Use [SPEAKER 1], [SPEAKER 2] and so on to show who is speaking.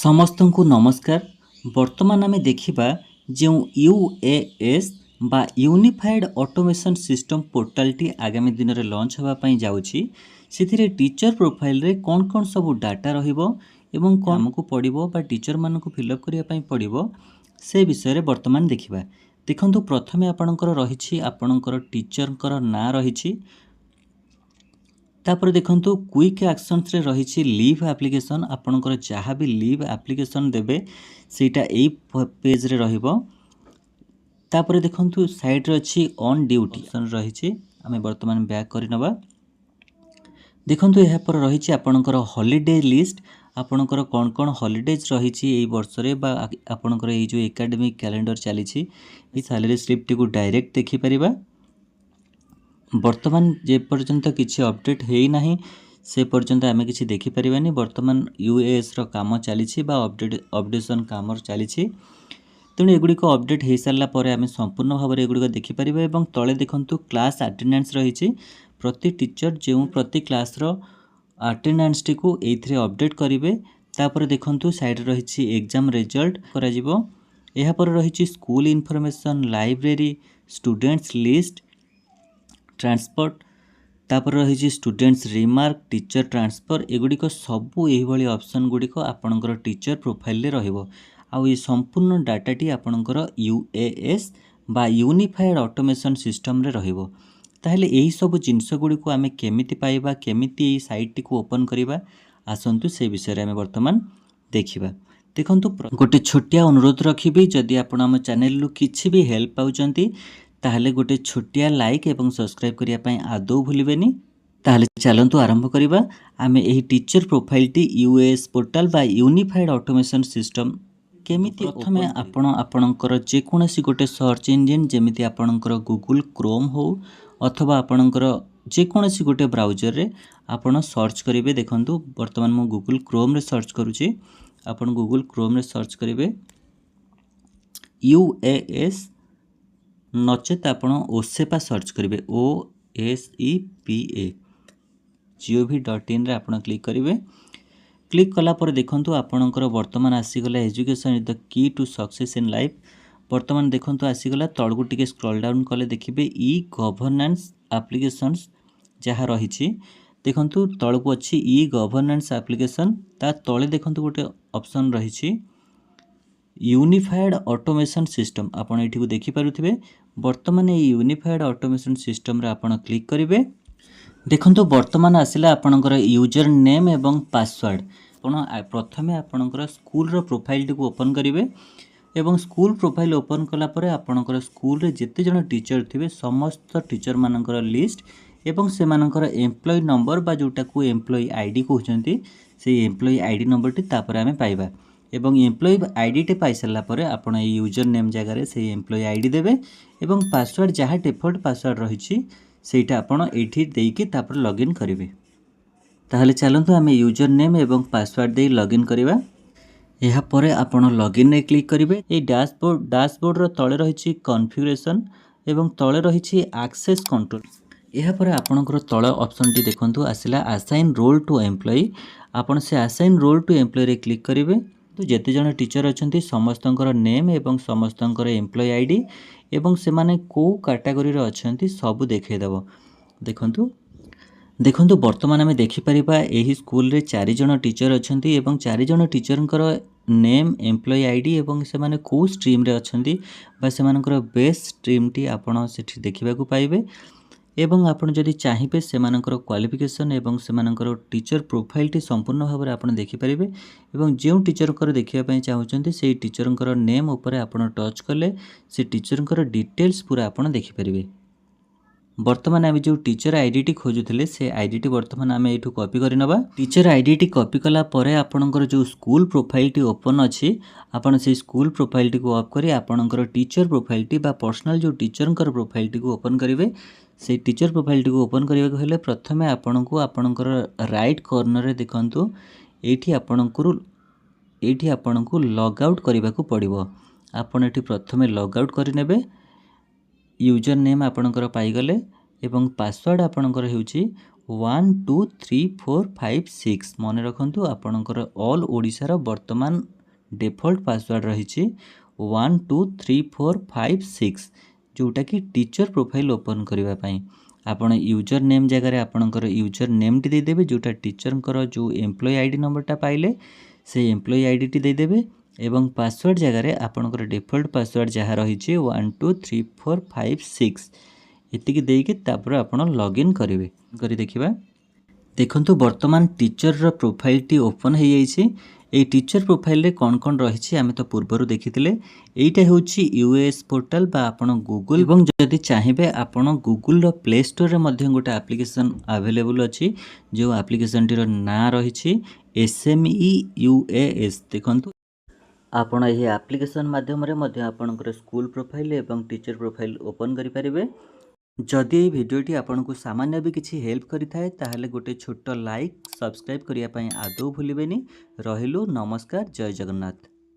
[SPEAKER 1] ସମସ୍ତଙ୍କୁ ନମସ୍କାର। ବର୍ତ୍ତମାନ ଆମେ ଦେଖିବା ଯେଉଁ ୟୁଏଏସ୍ ବା ୟୁନିଫାଏଡ୍ ଅଟୋମେସନ୍ ସିଷ୍ଟମ୍ ପୋର୍ଟାଲଟି ଆଗାମୀ ଦିନରେ ଲଞ୍ଚ ହେବା ପାଇଁ ଯାଉଛି, ସେଥିରେ ଟିଚର ପ୍ରୋଫାଇଲରେ କ'ଣ କ'ଣ ସବୁ ଡାଟା ରହିବ ଏବଂ କ'ଣ ଆମକୁ ପଡ଼ିବ ବା ଟିଚରମାନଙ୍କୁ ଫିଲ୍ଅପ୍ କରିବା ପାଇଁ ପଡ଼ିବ, ସେ ବିଷୟରେ ବର୍ତ୍ତମାନ ଦେଖିବା। ଦେଖନ୍ତୁ, ପ୍ରଥମେ ଆପଣଙ୍କର ରହିଛି ଆପଣଙ୍କର ଟିଚରଙ୍କର ନାଁ ରହିଛି। ତାପରେ ଦେଖନ୍ତୁ କ୍ୱିକ୍ ଆକ୍ସନ୍ସରେ ରହିଛି ଲିଭ୍ ଆପ୍ଲିକେସନ୍। ଆପଣଙ୍କର ଯାହା ବି ଲିଭ୍ ଆପ୍ଲିକେସନ୍ ଦେବେ ସେଇଟା ଏଇ ପେଜ୍ରେ ରହିବ। ତାପରେ ଦେଖନ୍ତୁ ସାଇଡ଼୍ରେ ଅଛି ଅନ୍ ଡ୍ୟୁଟି ଅପସନ୍ ରହିଛି। ଆମେ ବର୍ତ୍ତମାନ ବ୍ୟାକ୍ କରିନେବା। ଦେଖନ୍ତୁ ଏହାପରେ ରହିଛି ଆପଣଙ୍କର ହଲିଡେ ଲିଷ୍ଟ। ଆପଣଙ୍କର କ'ଣ କ'ଣ ହଲିଡେଜ୍ ରହିଛି ଏଇ ବର୍ଷରେ ବା ଆପଣଙ୍କର ଏଇ ଯେଉଁ ଏକାଡେମିକ୍ କ୍ୟାଲେଣ୍ଡର ଚାଲିଛି, ଏଇ ସାଲାରୀ ସ୍ଲିପ୍ଟିକୁ ଡାଇରେକ୍ଟ ଦେଖିପାରିବା। ବର୍ତ୍ତମାନ ଯେପର୍ଯ୍ୟନ୍ତ କିଛି ଅପଡ଼େଟ୍ ହେଇନାହିଁ ସେ ପର୍ଯ୍ୟନ୍ତ ଆମେ କିଛି ଦେଖିପାରିବାନି। ବର୍ତ୍ତମାନ ୟୁଏଏସ୍ର କାମ ଚାଲିଛି ବା ଅପଡ଼େସନ୍ କାମ ଚାଲିଛି। ତେଣୁ ଏଗୁଡ଼ିକ ଅପଡ଼େଟ୍ ହେଇସାରିଲା ପରେ ଆମେ ସମ୍ପୂର୍ଣ୍ଣ ଭାବରେ ଏଗୁଡ଼ିକ ଦେଖିପାରିବା। ଏବଂ ତଳେ ଦେଖନ୍ତୁ କ୍ଲାସ୍ ଆଟେଣ୍ଡାନ୍ସ ରହିଛି। ପ୍ରତି ଟିଚର ଯେଉଁ ପ୍ରତି କ୍ଲାସ୍ର ଆଟେଣ୍ଡାନ୍ସଟିକୁ ଏଇଥିରେ ଅପଡ଼େଟ୍ କରିବେ। ତାପରେ ଦେଖନ୍ତୁ ସାଇଡ଼୍ରେ ରହିଛି ଏକ୍ଜାମ୍ ରେଜଲ୍ଟ କରାଯିବ। ଏହାପରେ ରହିଛି school information, library, students list, transport, तापर रही स्टूडेंट्स रिमार्क, टीचर ट्रांसफर। एगुड़िक सबू यही ऑप्शन गुड़िक आपणकर टीचर प्रोफाइल रहिबो। आउ ये संपूर्ण डाटाटी आपणकर यूएएस बा यूनिफाइड ऑटोमेशन सिस्टम रे रहिबो। ताहले एही सब जिनस गुड़िक आमे केमिति पाइबा, केमिति एही साइट टी को ओपन करिबा, आसंतु से विषय रे आमे वर्तमान देखिबा। देखंतु गोटे छोटिया अनुरोध रखिबी, जदि आपण आम चैनल रु किछि भी हेल्प पाउचंती ताहले गोटे छोटिया लाइक एवं सब्सक्राइब करिया पई आदौ भूलिबेनी। ताहले चलंतु आरंभ करिबा। आमे एही टीचर प्रोफाइलटी यूएएस पोर्टल बा यूनिफाइड ऑटोमेशन सिस्टम केमिति प्रथमे आपण आपणकर जे कोनोसी गोटे सर्च इंजिन जेमिति आपणकर गूगल क्रोम हो अथवा आपणकर जे कोनोसी गोटे ब्राउजर रे आपण सर्च करिवे। देखंतु वर्तमान मो गूगल क्रोम रे सर्च करूची। आपण गूगल क्रोम रे सर्च करिवे यूएएस, नचेत आपण ओसेपा सर्च करेंगे OSEPA gov.in रे आपण क्लिक करेंगे। क्लिक कला पर देखंतु आपणकर वर्तमान आसीगला education is the key to success in life. वर्तमान देखंतु आसीगला तळगु टिके स्क्रॉल डाउन कले देखिबे ई गवर्नेंस एप्लीकेशंस जहाँ रही। देखंतु तळगु अछि ई गवर्नेंस एप्लीकेशन, ता तळे देखंतु गोटे ऑप्शन रही यूनिफाइड ऑटोमेशन सिस्टम। आपण एठी को देखि पारुथिबे। वर्तमान ये यूनिफाइड ऑटोमेशन सिस्टम रे आपण क्लिक करिवे। देखंतु वर्तमान आसिला आपणकर यूजर नेम एवं पासवर्ड। आपण प्रथमे आपणकर स्कूल रो प्रोफाइल टी को ओपन करिवे एवं स्कूल प्रोफाइल ओपन कला परे आपणकर स्कूल रे जेते जण टीचर थिबे समस्त टीचर मानकर लिस्ट एवं से मानकर एम्प्लॉय नंबर बा जोटा को एम्प्लॉय आईडी कहउचंती, से एम्प्लॉय आईडी नंबर टी तापर आमे पाइबा। एवं एम्प्लॉय आईडी टे पाई सारा पर आपण यूजर नेम जगह से एम्प्लॉय आईडी देबे एवं पासवर्ड जहाँ डिफॉल्ट पासवर्ड रही सेटा आपण एठी देकी तापर लॉगिन करिवे। ताहले चलंतु आमे यूजर नेम एवं पासवर्ड दे लॉगिन करिवा। एहा परे आपण लॉगिन रे क्लिक करिवे। ए डैशबोर्ड रो तळे रही कॉन्फ़िगरेशन एवं तळे रही एक्सेस कंट्रोल। एहा परे आपणकर तळे ऑप्शन टी देखंतु आसिला असाइन रोल टू एम्प्लॉय। आपण से असाइन रोल टू एम्प्लॉय रे क्लिक करिवे। तो जेते जण टीचर अछंती समस्तंकर नेम एवं समस्तंकर एम्प्लॉय आईडी एवं से माने को कैटेगरी रे अछंती सब देखे देबो। देखंतु वर्तमान आमे देखि परिबा एही स्कूल रे 4 जण टीचर अछंती एवं 4 जण टीचरंकर नेम, एम्प्लॉय आईडी एवं से माने को स्ट्रीम रे अछंती बा से मानकर बेस्ट स्ट्रीम टी आपण सेठी देखिबा को पाइबे। एवं आपण जदि चाहिए से मानकर क्वालिफिकेशन एवं से मानकर टीचर प्रोफाइल टी संपूर्ण भाव में आपण देखि परिबे। एवं जो टीचर कर देखिया पई चाहउचंती से टीचरंकर नेम ऊपर आपण टच कले से टीचरंकर डिटेल्स पूरा आपण देखि परिबे। वर्तमान आमे जो टीचर आईडी टी खोजुथिले से आईडी टी वर्तमान आमे एठू कॉपी करि नबा। टीचर आईडी टी कॉपी कला परे आपणकर जो स्कूल प्रोफाइल टी ओपन अछि, आपण से स्कूल प्रोफाइल टी को ऑफ करी आपणकर टीचर प्रोफाइल टी बा पर्सनल जो टीचरंकर प्रोफाइल टी को ओपन करिवे। से टीचर प्रोफाइल टी को ओपन करबा को हेले प्रथमे आपणको आपणकर राइट कॉर्नर रे देखंतु एठी आपणको लॉग आउट करबा को पड़िबो। आपण एठी प्रथमे लॉग आउट करि नेबे। यूजर नेम आपणकर पाई गले एवं पासवर्ड आपणकर हेउची 1 2 3 4 5 6 मन रखु आपणकर ऑल ओडिशार वर्तमान डिफॉल्ट पासवर्ड रही 1 2 3 4 5 6 जोटा कि टीचर प्रोफाइल ओपन करने आपण यूजर नेम जगह आपणकर यूजर नेम टी देदेवे जोटा टीचर जो एम्प्लॉय आईडी नंबरटा पाइले से एम्प्लॉय आईडी टी देदेवे एवं पासवर्ड जगह आपणकर डिफॉल्ट पासवर्ड जहाँ रही 1 2 3 4 5 6 एतिकी देकी तापर आपण लॉगिन करेंगे करी देखिबा। देखंतु वर्तमान टीचर रो प्रोफाइल टी ओपन हो जाइए। ये टीचर प्रोफाइल रे कौन कौन रही आमे तो पूर्वर देखिथिले। एइटा होची यूएस पोर्टल बा आपण गूगल एवं जदि चाहिए आपण गूगल रो प्ले स्टोर रे मध्य गोटे एप्लिकेशन अवेलेबल अछि जो एप्लिकेशन टी रो ना रही SMEUAS। देखंतु आपण यह एप्लिकेशन माध्यम रे मध्य आपणकर स्कूल प्रोफाइल एवं टीचर प्रोफाइल ओपन करि परिबे। जदि ये भिडियोटी आपको सामान्य भी किसी हेल्प करिथाए ताहले गोटे छोट लाइक सब्सक्राइब करिया पई आदौ भूलिबेनी। रहिलु नमस्कार, जय जगन्नाथ।